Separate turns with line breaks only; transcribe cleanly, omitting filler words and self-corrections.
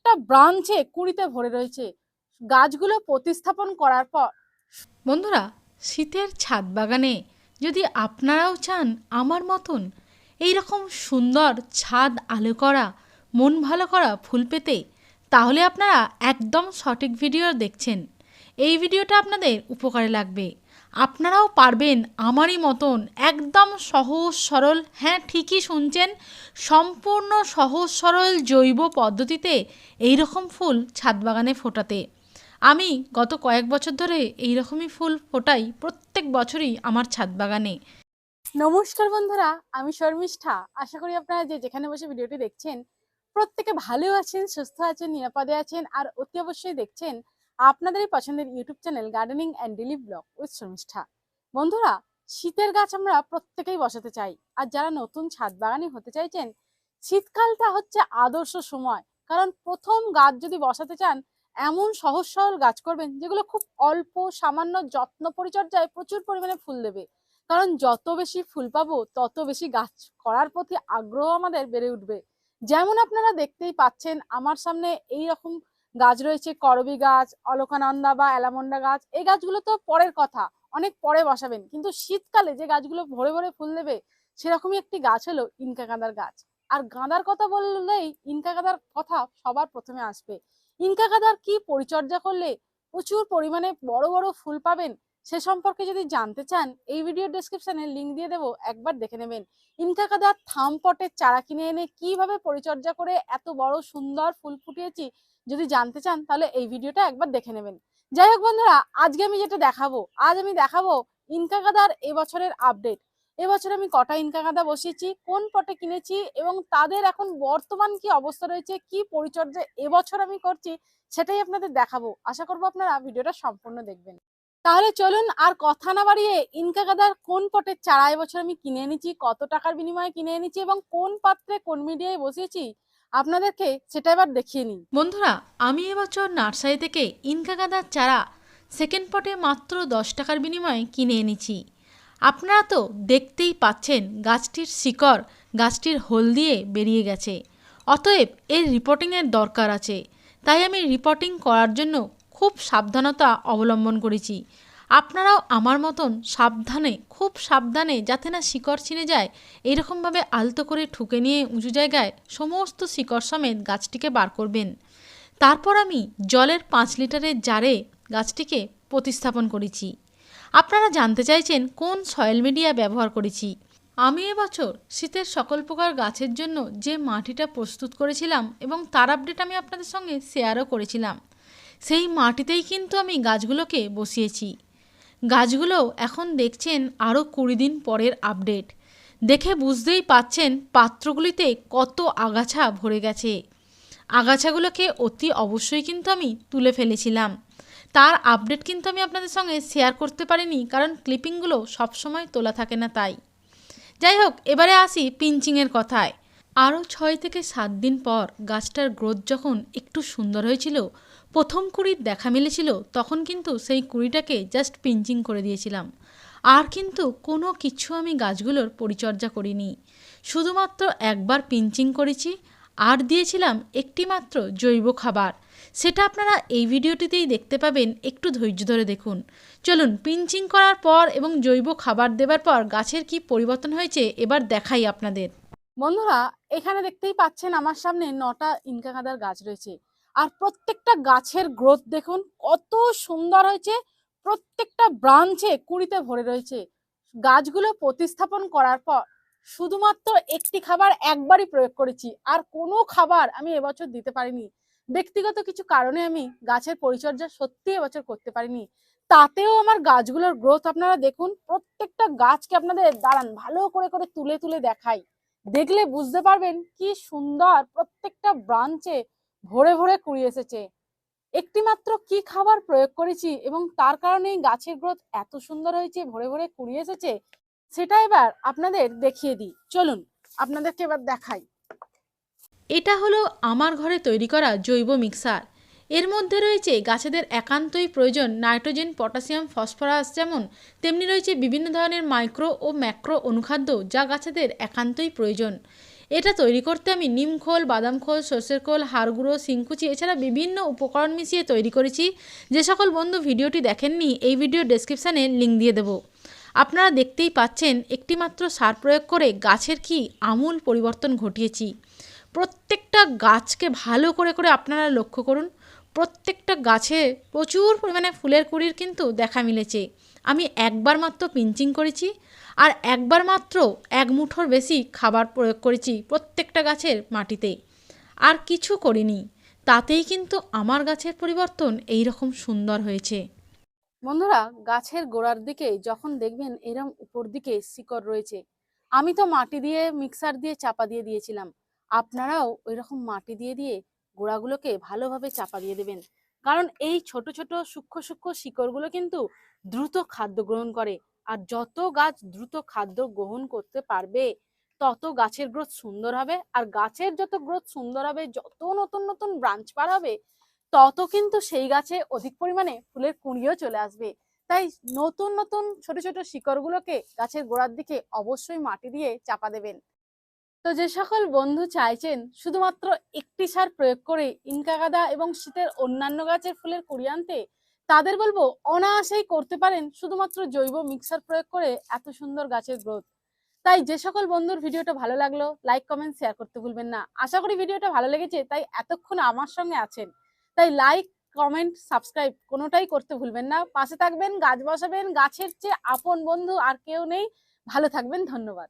প্রত্যেকটা ব্রাঞ্চে কুঁড়িতে ভরে রয়েছে। গাছগুলো প্রতিস্থাপন করার পর
বন্ধুরা, শীতের ছাদ বাগানে যদি আপনারাও চান আমার মতন এই রকম সুন্দর ছাদ আলো করা, মন ভালো করা ফুল পেতে, তাহলে আপনারা একদম সঠিক ভিডিও দেখছেন। এই ভিডিওটা আপনাদের উপকারে লাগবে। আপনারাও পারবেন আমারই মতন একদম সহজ সরল, হ্যাঁ ঠিকই শুনছেন, সম্পূর্ণ সহজ সরল জৈব পদ্ধতিতে এই রকম ফুল ছাদ বাগানে ফোটাতে। আমি গত কয়েক বছর ধরে এই রকমই ফুল ফোটাই প্রত্যেক বছরই আমার ছাদ বাগানে।
নমস্কার বন্ধুরা, আমি শর্মিষ্ঠা। আশা করি আপনারা যে যেখানে বসে ভিডিওটি দেখছেন প্রত্যেকে ভালো আছেন, সুস্থ আছেন, নিরাপদে আছেন, আর অতি অবশ্যই দেখছেন আপনাদেরই পছন্দের YouTube channel gardening and daily blog with Sharmistha. বন্ধুরা, শীতের গাছ আমরা প্রত্যেকেই বসাতে চাই, আর যারা নতুন ছাদ বাগানি হতে চাইছেন শীতকালটা হচ্ছে আদর্শ সময়। কারণ প্রথম গাছ যদি বসাতে চান এমন সহজ সরল গাছ করবেন যেগুলো খুব অল্প সামান্য যত্ন পরিচর্যায় প্রচুর পরিমাণে ফুল দেবে। কারণ যত বেশি ফুল পাবো তত বেশি গাছ করার প্রতি আগ্রহ আমাদের বেড়ে উঠবে। যেমন আপনারা দেখতেই পাচ্ছেন আমার সামনে এই রকম গাছ রয়েছে, করবী গাছ, অলকানন্দা বা অ্যালামন্ডা গাছ। এই গাছগুলো তো পরের কথা, অনেক পরে বসাবেন, কিন্তু শীতকালে যে গাছগুলো ভরে ভরে ফুল দেবে সেরকমই একটি গাছ হলো ইনকা গাঁদার গাছ। আর গাঁদার কথা বললেই ইনকা গাঁদার কথা সবার প্রথমে আসবে। ইনকা গাঁদার কি পরিচর্যা করলে প্রচুর পরিমাণে বড় বড় ফুল পাবেন সে সম্পর্কে যদি জানতে চান এই ভিডিও ডেসক্রিপশনে লিংক দিয়ে দেবো, একবার দেখে নেবেন। ইনকা গাঁদার থাম পটের চারা কিনে এনে কিভাবে পরিচর্যা করে এত বড় সুন্দর ফুল ফুটিয়েছি যদি জানতে চান তাহলে এই ভিডিওটা একবার দেখে নেবেন। যাই হোক বন্ধুরা, আজকে আমি যেটা দেখাবো, আজ আমি দেখাবো ইনকা গাঁদার এবছরের আপডেট। এবছর আমি কটা ইনকা গাঁদা বসিয়েছি, কোন পটে কিনেছি এবং তাদের এখন বর্তমান কি অবস্থা রয়েছে, কি পরিচর্যা এবছর আমি করছি সেটাই আপনাদের দেখাবো। আশা করবো আপনারা ভিডিওটা সম্পূর্ণ দেখবেন। তাহলে চলুন আর কথা না বাড়িয়ে ইনকা গাঁদার কোন পটের চারা এবছর আমি কিনে এনেছি, কত টাকার বিনিময়ে কিনে এনেছি এবং কোন পাত্রে কোন মিডিয়ায় বসিয়েছি আপনাদেরকে সেটা এবার দেখিয়ে নিই।
বন্ধুরা, আমি এবছর নার্সারি থেকে ইনকা গাঁদার চারা সেকেন্ড পটে মাত্র 10 টাকার বিনিময়ে কিনে এনেছি। আপনারা তো দেখতেই পাচ্ছেন গাছটির শিকড় গাছটির হোল দিয়ে বেরিয়ে গেছে। অতএব এর রিপোর্টিংয়ের দরকার আছে, তাই আমি রিপোর্টিং করার জন্য খুব সাবধানতা অবলম্বন করেছি। আপনারাও আমার মতন সাবধানে, খুব সাবধানে, যাতে না শিকড় ছিঁড়ে যায়, এইরকমভাবে আলতো করে ঠুকে নিয়ে উঁচু জায়গায় সমস্ত শিকড় সমেত গাছটিকে বার করবেন। তারপর আমি জলের 5 লিটারের জারে গাছটিকে প্রতিস্থাপন করেছি। আপনারা জানতে চাইছেন কোন সয়েল মিডিয়া ব্যবহার করেছি। আমি এবছর শীতের সকল প্রকার গাছের জন্য যে মাটিটা প্রস্তুত করেছিলাম এবং তার আপডেট আমি আপনাদের সঙ্গে শেয়ারও করেছিলাম, সেই মাটিতেই কিন্তু আমি গাছগুলোকে বসিয়েছি। গাছগুলো এখন দেখছেন আরও 20 দিন পরের আপডেট। দেখে বুঝতেই পাচ্ছেন পাত্রগুলিতে কত আগাছা ভরে গেছে। আগাছাগুলোকে অতি অবশ্যই কিন্তু আমি তুলে ফেলেছিলাম। তার আপডেট কিন্তু আমি আপনাদের সঙ্গে শেয়ার করতে পারিনি, কারণ ক্লিপিংগুলো সবসময় তোলা থাকে না তাই। যাই হোক, এবারে আসি পিঞ্চিংয়ের কথায়। আরও 6 থেকে 7 দিন পর গাছটার গ্রোথ যখন একটু সুন্দর হয়েছিল, প্রথম কুঁড়ির দেখা মিলেছিল, তখন কিন্তু সেই কুঁড়িটাকে জাস্ট পিঞ্চিং করে দিয়েছিলাম। আর কিন্তু কোনো কিছু আমি গাছগুলোর পরিচর্যা করিনি, শুধুমাত্র একবার পিঞ্চিং করেছি আর দিয়েছিলাম একটি মাত্র জৈব খাবার। সেটা আপনারা এই ভিডিওটিতেই দেখতে পাবেন, একটু ধৈর্য ধরে দেখুন। চলুন, পিঞ্চিং করার পর এবং জৈব খাবার দেবার পর গাছের কি পরিবর্তন হয়েছে এবার দেখাই আপনাদের।
বন্ধুরা, এখানে দেখতেই পাচ্ছেন আমার সামনে 9টা ইনকা গাঁদার গাছ রয়েছে, আর প্রত্যেকটা গাছের গ্রোথ দেখুন কত সুন্দর হয়েছে। প্রত্যেকটা ব্রাঞ্চে কুঁড়িতে ভরে রয়েছে। গাছগুলো প্রতিস্থাপন করার পর শুধুমাত্র একটি খাবার একবারই প্রয়োগ করেছি, আর কোনো খাবার আমি এবছর দিতে পারিনি। ব্যক্তিগত কিছু কারণে আমি গাছের পরিচর্যা সত্যি এবছর করতে পারিনি। তাতেও আমার গাছগুলোর গ্রোথ আপনারা দেখুন। প্রত্যেকটা গাছকে আপনাদের দাঁড়ান ভালো করে করে তুলে তুলে দেখাই, দেখলে বুঝতে পারবেন কি সুন্দর প্রত্যেকটা ব্রাঞ্চে ভরে ভরে কুড়ি এসেছে। একটি মাত্র কি খাবার প্রয়োগ করেছি এবং তার কারণেই গাছের গ্রোথ এত সুন্দর হয়েছে, ভরে ভরে কুড়ি এসেছে, সেটা এবার আপনাদের দেখিয়ে দিই। চলুন আপনাদেরকে এবার দেখাই।
এটা হলো আমার ঘরে তৈরি করা জৈব মিক্সার। এর মধ্যে রয়েছে গাছেদের একান্তই প্রয়োজন নাইট্রোজেন, পটাশিয়াম, ফসফরাস, যেমন তেমনি রয়েছে বিভিন্ন ধরনের মাইক্রো ও ম্যাক্রো অনুখাদ্য যা গাছেদের একান্তই প্রয়োজন। এটা তৈরি করতে আমি নিম খোল, বাদাম খোল, সর্ষের খোল, হাড় গুঁড়ো, শিংকুচি এছাড়া বিভিন্ন উপকরণ মিশিয়ে তৈরি করেছি। যে সকল বন্ধু ভিডিওটি দেখেননি এই ভিডিও ডেসক্রিপশানে লিঙ্ক দিয়ে দেবো। আপনারা দেখতেই পাচ্ছেন একটি মাত্র সার প্রয়োগ করে গাছের কি আমূল পরিবর্তন ঘটিয়েছি। প্রত্যেকটা গাছকে ভালো করে করে আপনারা লক্ষ্য করুন, প্রত্যেকটা গাছে প্রচুর পরিমাণে ফুলের কুঁড়ির কিন্তু দেখা মিলেছে। আমি একবার মাত্র পিঞ্চিং করেছি আর একবার মাত্র 1 মুঠোর বেশি খাবার প্রয়োগ করেছি প্রত্যেকটা গাছের মাটিতে, আর কিছু করিনি। তাতেই কিন্তু আমার গাছের পরিবর্তন এই রকম সুন্দর হয়েছে।
বন্ধুরা, গাছের গোড়ার দিকে যখন দেখবেন এরকম উপর দিকে শিকড় রয়েছে, আমি তো মাটি দিয়ে মিক্সার দিয়ে চাপা দিয়ে দিয়েছিলাম, আপনারাও ওইরকম মাটি দিয়ে দিয়ে গোড়াগুলোকে ভালোভাবে চাপা দিয়ে দেবেন। কারণ এই ছোট ছোট সূক্ষ্ম সূক্ষ্ম শিকড়গুলো কিন্তু দ্রুত খাদ্য গ্রহণ করে, আর যত গাছ দ্রুত খাদ্য গ্রহণ করতে পারবে তত গাছের গ্রোথ সুন্দর হবে, আর গাছের যত গ্রোথ সুন্দর হবে, যত নতুন নতুন ব্রাঞ্চ পার হবে, তত কিন্তু সেই গাছে অধিক পরিমাণে ফুলের কুঁড়িও চলে আসবে। তাই নতুন নতুন ছোট ছোট শিকড়গুলোকে গাছের গোড়ার দিকে অবশ্যই মাটি দিয়ে চাপা দেবেন। তো যে সকল বন্ধু চাইছেন শুধুমাত্র একটি সার প্রয়োগ করে ইনকা গাঁদা এবং শীতের অন্যান্য গাছের ফুলের কুঁড়ি আনতে, তাদের বলবো অনায়াসেই করতে পারেন শুধুমাত্র জৈব মিক্সার প্রয়োগ করে এত সুন্দর গাছের গ্রোথ। তাই যে সকল বন্ধুর ভিডিওটা ভালো লাগলো লাইক কমেন্ট শেয়ার করতে ভুলবেন না। আশা করি ভিডিওটা ভালো লেগেছে, তাই এতক্ষণ আমার সঙ্গে আছেন। তাই লাইক কমেন্ট সাবস্ক্রাইব কোনোটাই করতে ভুলবেন না। পাশে থাকবেন, গাছ বসাবেন, গাছের চেয়ে আপন বন্ধু আর কেউ নেই। ভালো থাকবেন, ধন্যবাদ।